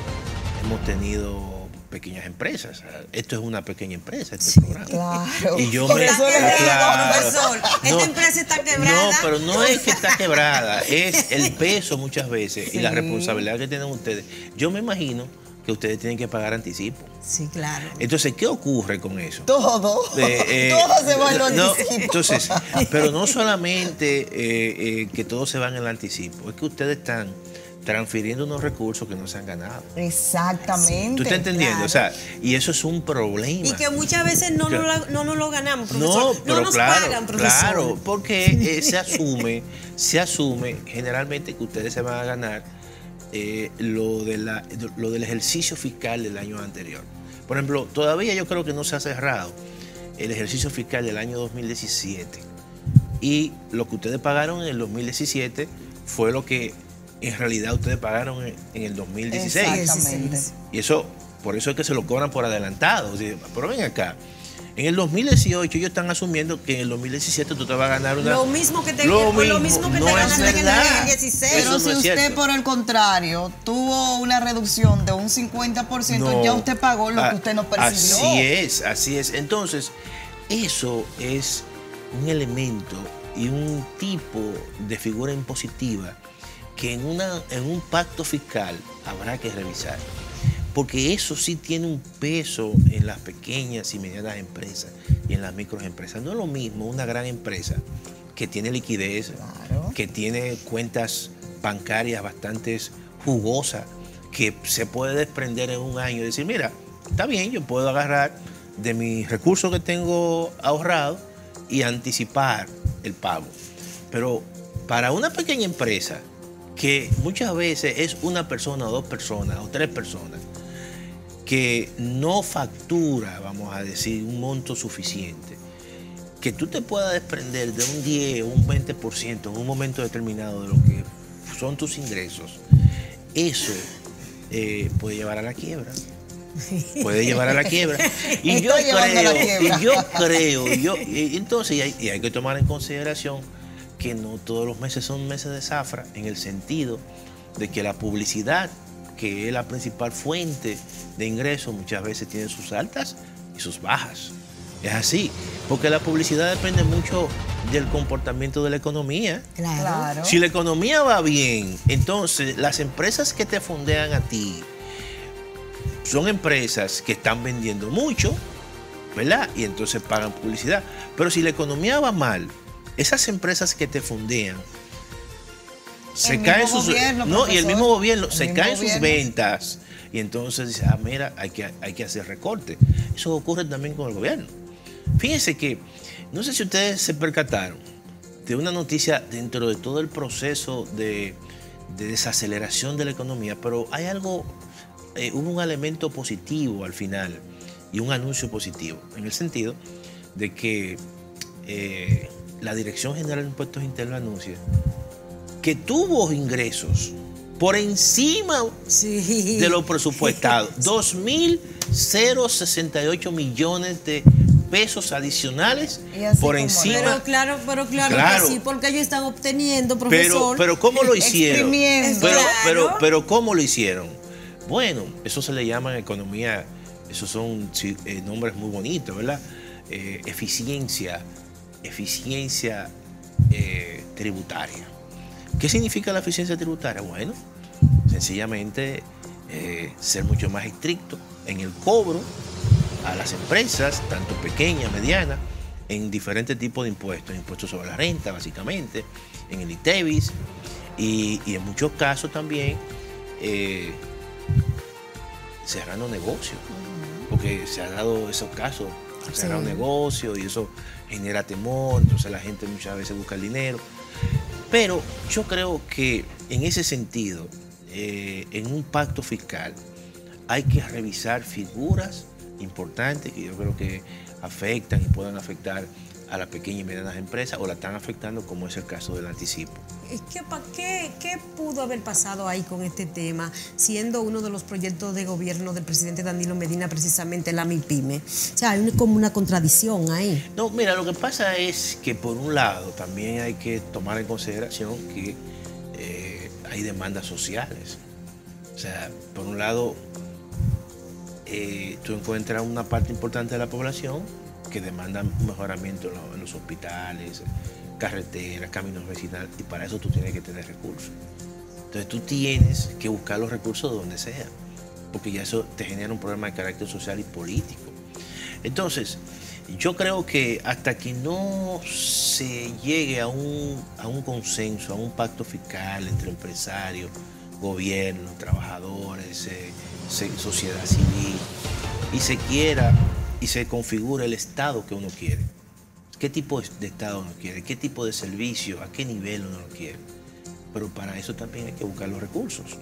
hemos tenido pequeñas empresas. Esto es una pequeña empresa, este programa. Claro. Y yo Por eso profesor, esta empresa está quebrada. No, pero no es que está quebrada, es el peso muchas veces y la responsabilidad que tienen ustedes. Yo me imagino que ustedes tienen que pagar anticipo. Sí, claro. Entonces, ¿qué ocurre con eso? Todo. Todo se va en el anticipo. Entonces, pero no solamente que todo se va en el anticipo, es que ustedes están transfiriendo unos recursos que no se han ganado. Exactamente. ¿Tú estás entendiendo? Claro. O sea, y eso es un problema. Y que muchas veces no nos lo ganamos, profesor. No, pero no nos pagan, profesor. Claro, porque se asume generalmente que ustedes se van a ganar lo del ejercicio fiscal del año anterior. Por ejemplo, todavía yo creo que no se ha cerrado el ejercicio fiscal del año 2017. Y lo que ustedes pagaron en el 2017 fue lo que en realidad ustedes pagaron en el 2016. Exactamente. Y eso, por eso es que se lo cobran por adelantado. O sea, pero ven acá, en el 2018 ellos están asumiendo que en el 2017 tú te vas a ganar lo mismo que te ganaste en el 2016. Pero si usted, por el contrario, tuvo una reducción de un 50%, ya usted pagó lo que usted no percibió. Así es. Entonces, eso es un elemento y un tipo de figura impositiva que en un pacto fiscal habrá que revisar, porque eso sí tiene un peso en las pequeñas y medianas empresas y en las microempresas. No es lo mismo una gran empresa que tiene liquidez, que tiene cuentas bancarias bastante jugosas, que se puede desprender en un año y decir, mira, está bien, yo puedo agarrar de mis recursos que tengo ahorrados y anticipar el pago. Pero para una pequeña empresa, que muchas veces es una persona o dos personas o tres personas que no factura, vamos a decir, un monto suficiente, que tú te puedas desprender de un 10 o un 20% en un momento determinado de lo que son tus ingresos, eso puede llevar a la quiebra. Puede llevar a la quiebra. Y yo creo, entonces hay que tomar en consideración que no todos los meses son meses de zafra, en el sentido de que la publicidad, que es la principal fuente de ingresos, muchas veces tiene sus altas y sus bajas. Es así, porque la publicidad depende mucho del comportamiento de la economía. Claro. Si la economía va bien, entonces las empresas que te fondean a ti son empresas que están vendiendo mucho, ¿verdad? Y entonces pagan publicidad. Pero si la economía va mal, esas empresas que te fondean, se caen sus y el mismo gobierno se caen sus ventas, y entonces dice, mira, hay que hacer recorte. Eso ocurre también con el gobierno. Fíjense que, no sé si ustedes se percataron de una noticia dentro de todo el proceso de desaceleración de la economía, pero hay algo, hubo un elemento positivo al final y un anuncio positivo, en el sentido de que la Dirección General de Impuestos Internos anuncia que tuvo ingresos por encima de lo presupuestado, 2.068 millones de pesos adicionales por encima. Pero claro que sí, porque ellos están obteniendo, profesor. Pero ¿cómo lo hicieron? Pero ¿cómo lo hicieron? Bueno, eso se le llama en economía, esos son nombres muy bonitos, ¿verdad? Eficiencia tributaria. ¿Qué significa la eficiencia tributaria? Bueno, sencillamente ser mucho más estricto en el cobro a las empresas, tanto pequeñas, medianas, en diferentes tipos de impuestos. Impuestos sobre la renta, básicamente, en el ITEVIS, y en muchos casos también cerrando negocios, porque se ha dado esos casos, cerrar un negocio y eso genera temor, entonces la gente muchas veces busca el dinero. Pero yo creo que en ese sentido, en un pacto fiscal, hay que revisar figuras importantes que yo creo que afectan y puedan afectar a las pequeñas y medianas empresas, o la están afectando, como es el caso del anticipo. ¿Qué pudo haber pasado ahí con este tema, siendo uno de los proyectos de gobierno del presidente Danilo Medina precisamente la MIPYME? O sea, hay como una contradicción ahí. No, mira, lo que pasa es que por un lado también hay que tomar en consideración que hay demandas sociales. O sea, por un lado, tú encuentras una parte importante de la población que demanda un mejoramiento en los hospitales, carreteras, caminos vecinales, y para eso tú tienes que tener recursos. Entonces tú tienes que buscar los recursos de donde sea, porque ya eso te genera un problema de carácter social y político. Entonces, yo creo que hasta que no se llegue a un consenso, a un pacto fiscal entre empresarios, gobierno, trabajadores, sociedad civil, y se quiera y se configura el Estado que uno quiere. ¿Qué tipo de Estado uno quiere? ¿Qué tipo de servicio? ¿A qué nivel uno lo quiere? Pero para eso también hay que buscar los recursos.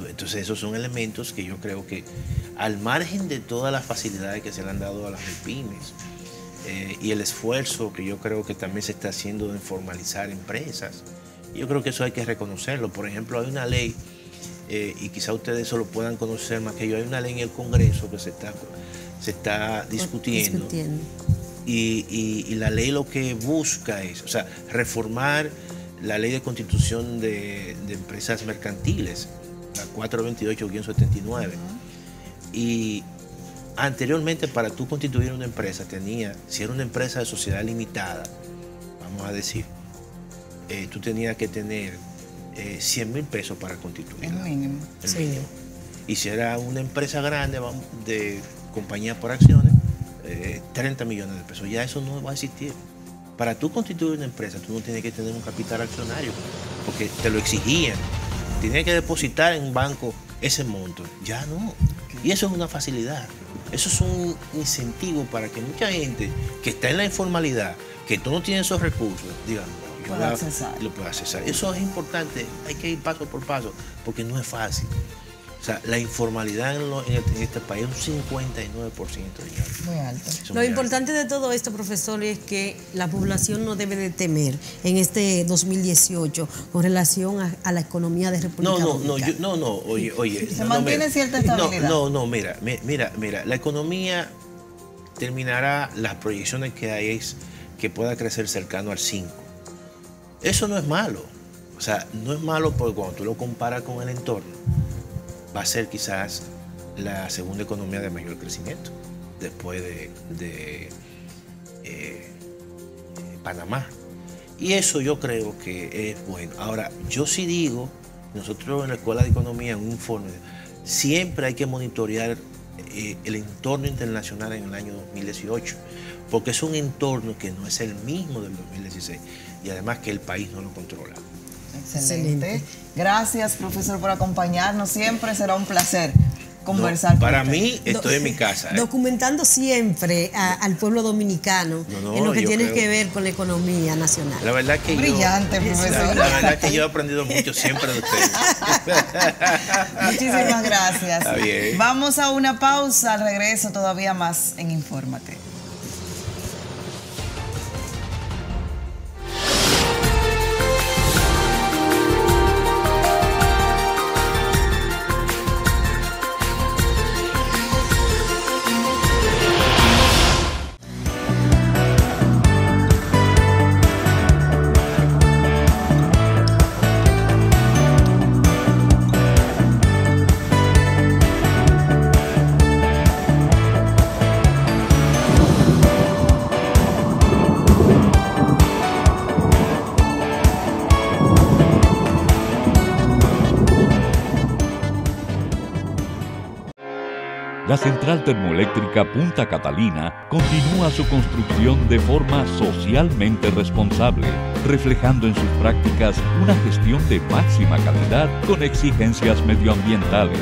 Entonces esos son elementos que yo creo que, al margen de todas las facilidades que se le han dado a las MIPYMES y el esfuerzo que yo creo que también se está haciendo de formalizar empresas, yo creo que eso hay que reconocerlo. Por ejemplo, hay una ley, y quizá ustedes eso lo puedan conocer más que yo, hay una ley en el Congreso que se está discutiendo. Y la ley lo que busca es, o sea, reformar la ley de constitución de empresas mercantiles, la 428-79. Y anteriormente, para tú constituir una empresa, si era una empresa de sociedad limitada, vamos a decir, tú tenías que tener 100.000 pesos para constituirla. El mínimo. El mínimo. Y si era una empresa grande, de compañía por acciones, 30 millones de pesos. Ya eso no va a existir. Para tú constituir una empresa, tú no tienes que tener un capital accionario, porque te lo exigían. Tienes que depositar en un banco ese monto. Ya no. Y eso es una facilidad. Eso es un incentivo para que mucha gente que está en la informalidad, que tú no tienes esos recursos, digan, yo lo puedo accesar. Eso es importante. Hay que ir paso por paso, porque no es fácil. O sea, la informalidad en este país es un 59% ya. Muy alto. Lo importante de todo esto, profesor, es que la población no debe de temer en este 2018 con relación a la economía de República Dominicana. Oye. Se mantiene cierta estabilidad. Mira, la economía terminará, las proyecciones que hay es que pueda crecer cercano al 5. Eso no es malo. O sea, no es malo porque cuando tú lo comparas con el entorno, va a ser quizás la segunda economía de mayor crecimiento después de Panamá. Y eso yo creo que es bueno. Ahora, yo sí digo, nosotros en la Escuela de Economía, en un informe, siempre hay que monitorear el entorno internacional en el año 2018, porque es un entorno que no es el mismo del 2016 y además que el país no lo controla. Excelente. Gracias, profesor, por acompañarnos. Siempre será un placer conversar con para usted. mí, estoy en mi casa. Documentando siempre al pueblo dominicano en lo que tiene que ver con la economía nacional. La verdad que brillante, profesor. La verdad que yo he aprendido mucho siempre de ustedes. Muchísimas gracias. Está bien. Vamos a una pausa. Al regreso todavía más en Infórmate. La central termoeléctrica Punta Catalina continúa su construcción de forma socialmente responsable, reflejando en sus prácticas una gestión de máxima calidad con exigencias medioambientales,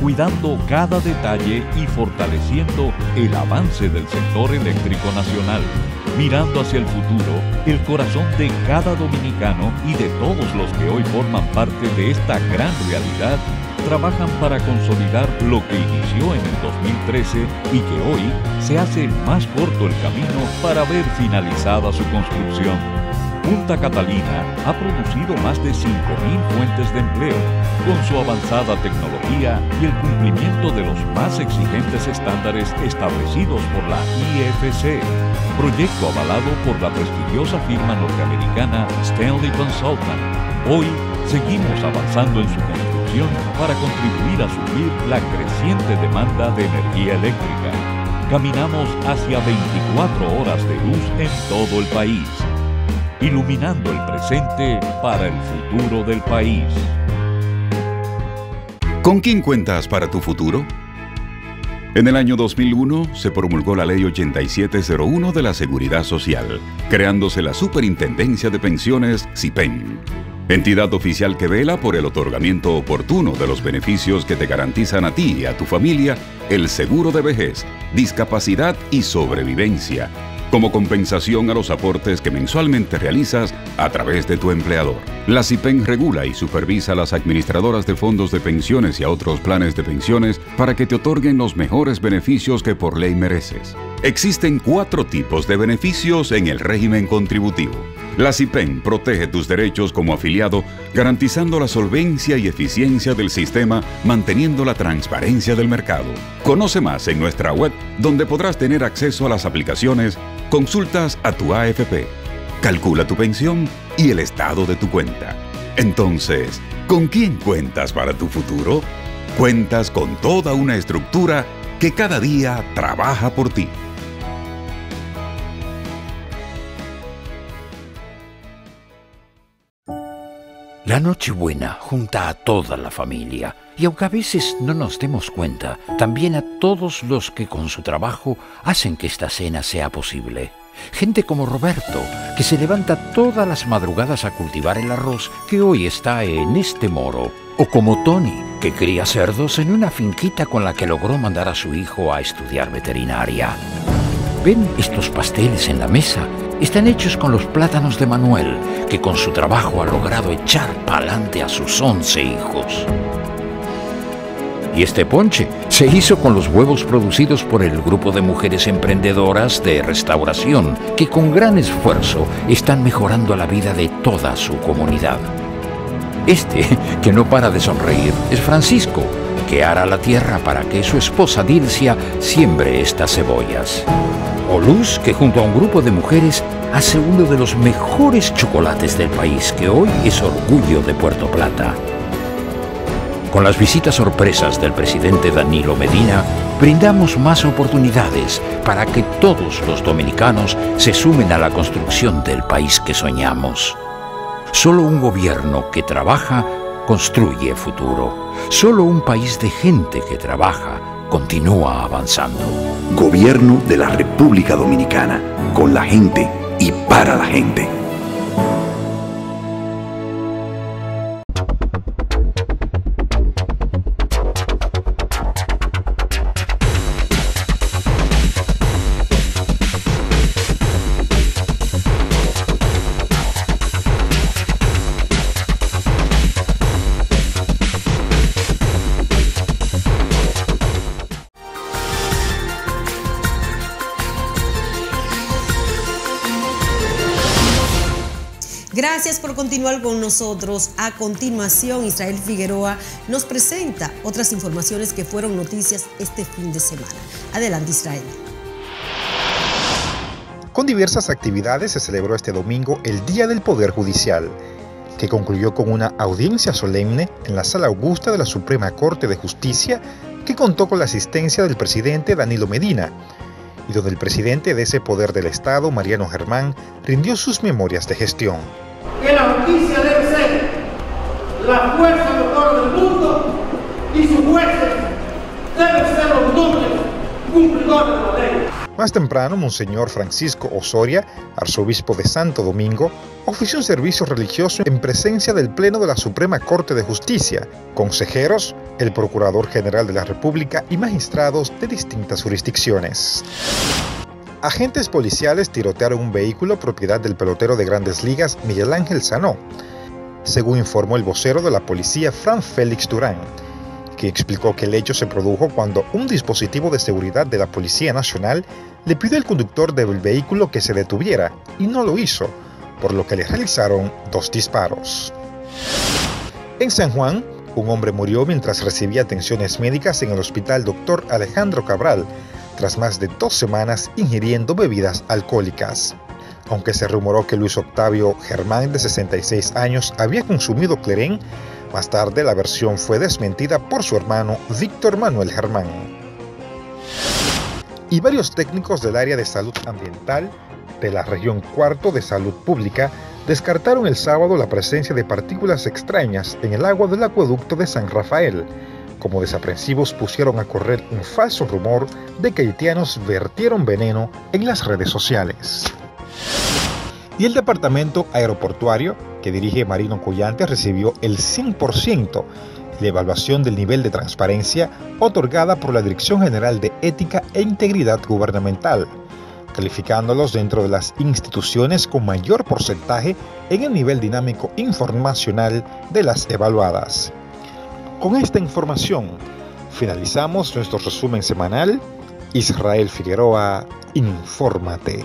cuidando cada detalle y fortaleciendo el avance del sector eléctrico nacional. Mirando hacia el futuro, el corazón de cada dominicano y de todos los que hoy forman parte de esta gran realidad trabajan para consolidar lo que inició en el 2013 y que hoy se hace más corto el camino para ver finalizada su construcción. Punta Catalina ha producido más de 5.000 fuentes de empleo, con su avanzada tecnología y el cumplimiento de los más exigentes estándares establecidos por la IFC, proyecto avalado por la prestigiosa firma norteamericana Stanley Consultant. Hoy seguimos avanzando en su construcción para contribuir a suplir la creciente demanda de energía eléctrica. Caminamos hacia 24 horas de luz en todo el país, iluminando el presente para el futuro del país. ¿Con quién cuentas para tu futuro? En el año 2001 se promulgó la Ley 8701 de la Seguridad Social, creándose la Superintendencia de Pensiones SIPEN, entidad oficial que vela por el otorgamiento oportuno de los beneficios que te garantizan a ti y a tu familia el seguro de vejez, discapacidad y sobrevivencia, como compensación a los aportes que mensualmente realizas a través de tu empleador. La SIPEN regula y supervisa a las administradoras de fondos de pensiones y a otros planes de pensiones para que te otorguen los mejores beneficios que por ley mereces. Existen 4 tipos de beneficios en el régimen contributivo. La SIPEN protege tus derechos como afiliado, garantizando la solvencia y eficiencia del sistema, manteniendo la transparencia del mercado. Conoce más en nuestra web, donde podrás tener acceso a las aplicaciones, consultas a tu AFP, calcula tu pensión y el estado de tu cuenta. Entonces, ¿con quién cuentas para tu futuro? Cuentas con toda una estructura que cada día trabaja por ti. La Nochebuena junta a toda la familia y aunque a veces no nos demos cuenta, también a todos los que con su trabajo hacen que esta cena sea posible. Gente como Roberto, que se levanta todas las madrugadas a cultivar el arroz que hoy está en este moro. O como Tony, que cría cerdos en una finquita con la que logró mandar a su hijo a estudiar veterinaria. ¿Ven estos pasteles en la mesa? Están hechos con los plátanos de Manuel, que con su trabajo ha logrado echar pa'lante a sus 11 hijos. Y este ponche se hizo con los huevos producidos por el grupo de mujeres emprendedoras de restauración, que con gran esfuerzo están mejorando la vida de toda su comunidad. Este, que no para de sonreír, es Francisco, que ara la tierra para que su esposa Dilcia siembre estas cebollas. O Luz, que junto a un grupo de mujeres hace uno de los mejores chocolates del país que hoy es orgullo de Puerto Plata. Con las visitas sorpresas del presidente Danilo Medina, brindamos más oportunidades para que todos los dominicanos se sumen a la construcción del país que soñamos. Solo un gobierno que trabaja construye futuro. Solo un país de gente que trabaja continúa avanzando. Gobierno de la República Dominicana, con la gente y para la gente. Gracias por continuar con nosotros. A continuación, Israel Figueroa nos presenta otras informaciones que fueron noticias este fin de semana. Adelante, Israel. Con diversas actividades se celebró este domingo el Día del Poder Judicial, que concluyó con una audiencia solemne en la Sala Augusta de la Suprema Corte de Justicia, que contó con la asistencia del presidente Danilo Medina, y donde el presidente de ese poder del Estado, Mariano Germán, rindió sus memorias de gestión. Que la justicia debe ser la fuerza motor del mundo y sus jueces deben ser los nobles cumplidores de la ley. Más temprano, Monseñor Francisco Osoria, arzobispo de Santo Domingo, ofició un servicio religioso en presencia del Pleno de la Suprema Corte de Justicia, consejeros, el Procurador General de la República y magistrados de distintas jurisdicciones. Agentes policiales tirotearon un vehículo propiedad del pelotero de Grandes Ligas Miguel Ángel Sanó, según informó el vocero de la policía Fran Félix Durán, que explicó que el hecho se produjo cuando un dispositivo de seguridad de la Policía Nacional le pidió al conductor del vehículo que se detuviera y no lo hizo, por lo que le realizaron 2 disparos. En San Juan, un hombre murió mientras recibía atenciones médicas en el Hospital Dr. Alejandro Cabral, tras más de 2 semanas ingiriendo bebidas alcohólicas. Aunque se rumoró que Luis Octavio Germán, de 66 años, había consumido clerén, más tarde la versión fue desmentida por su hermano Víctor Manuel Germán. Y varios técnicos del área de salud ambiental de la región Cuarto de Salud Pública descartaron el sábado la presencia de partículas extrañas en el agua del acueducto de San Rafael. Como desaprensivos pusieron a correr un falso rumor de que haitianos vertieron veneno en las redes sociales. Y el departamento aeroportuario que dirige Marino Collante recibió el 100% de evaluación del nivel de transparencia otorgada por la Dirección General de Ética e Integridad Gubernamental, calificándolos dentro de las instituciones con mayor porcentaje en el nivel dinámico informacional de las evaluadas. Con esta información finalizamos nuestro resumen semanal. Israel Figueroa, infórmate.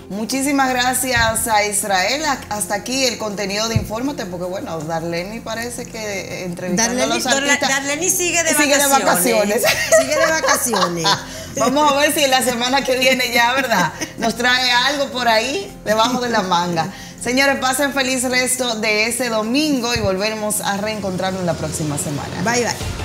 Muchísimas gracias a Israel. Hasta aquí el contenido de Infórmate, porque bueno, Darleni parece que entrevistando a los artistas... Darleni sigue de vacaciones. Sigue de vacaciones. Vamos a ver si la semana que viene ya, ¿verdad?, nos trae algo por ahí debajo de la manga. Señores, pasen feliz resto de ese domingo y volveremos a reencontrarnos la próxima semana. Bye, bye.